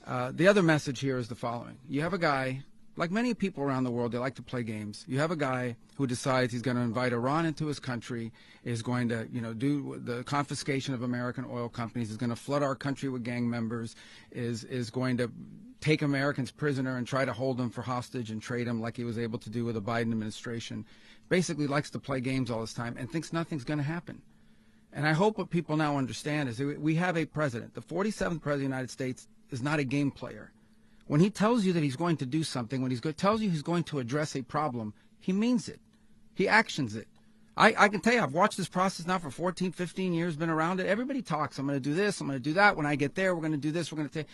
The other message here is the following. You have a guy, like many people around the world, they like to play games. You have a guy who decides he's going to invite Iran into his country, is going to, do the confiscation of American oil companies, is going to flood our country with gang members, is going to take Americans prisoner and try to hold them for hostage and trade them like he was able to do with the Biden administration. Basically likes to play games all this time and thinks nothing's going to happen. And I hope what people now understand is that we have a president. The 47th president of the United States is not a game player. When he tells you that he's going to do something, when he tells you he's going to address a problem, he means it. He actions it. I can tell you, I've watched this process now for 14, 15 years, been around it. Everybody talks. I'm going to do this. I'm going to do that. When I get there, we're going to do this. We're going to take.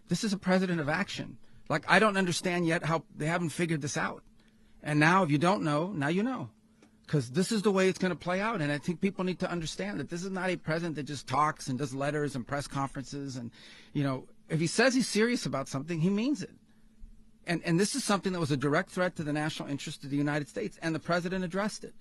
This is a president of action. Like, I don't understand yet how they haven't figured this out. And now, if you don't know, now you know. Because this is the way it's going to play out. And I think people need to understand that this is not a president that just talks and does letters and press conferences. And, if he says he's serious about something, he means it. And this is something that was a direct threat to the national interest of the United States. And the president addressed it.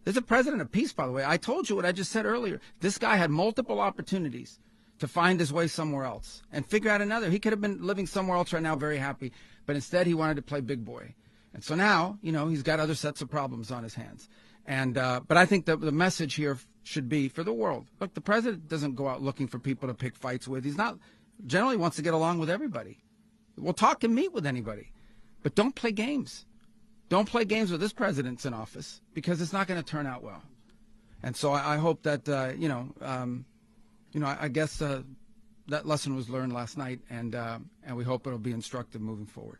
There's a president of peace, by the way. I told you what I just said earlier. This guy had multiple opportunities to find his way somewhere else and figure out another. He could have been living somewhere else right now, very happy. But instead, he wanted to play big boy. And so now, he's got other sets of problems on his hands. And but I think the message here should be for the world. Look, the president doesn't go out looking for people to pick fights with. He's not generally wants to get along with everybody. We'll talk and meet with anybody. But don't play games. Don't play games with this president's in office because it's not going to turn out well. And so I hope that, I guess that lesson was learned last night, and we hope it'll be instructive moving forward.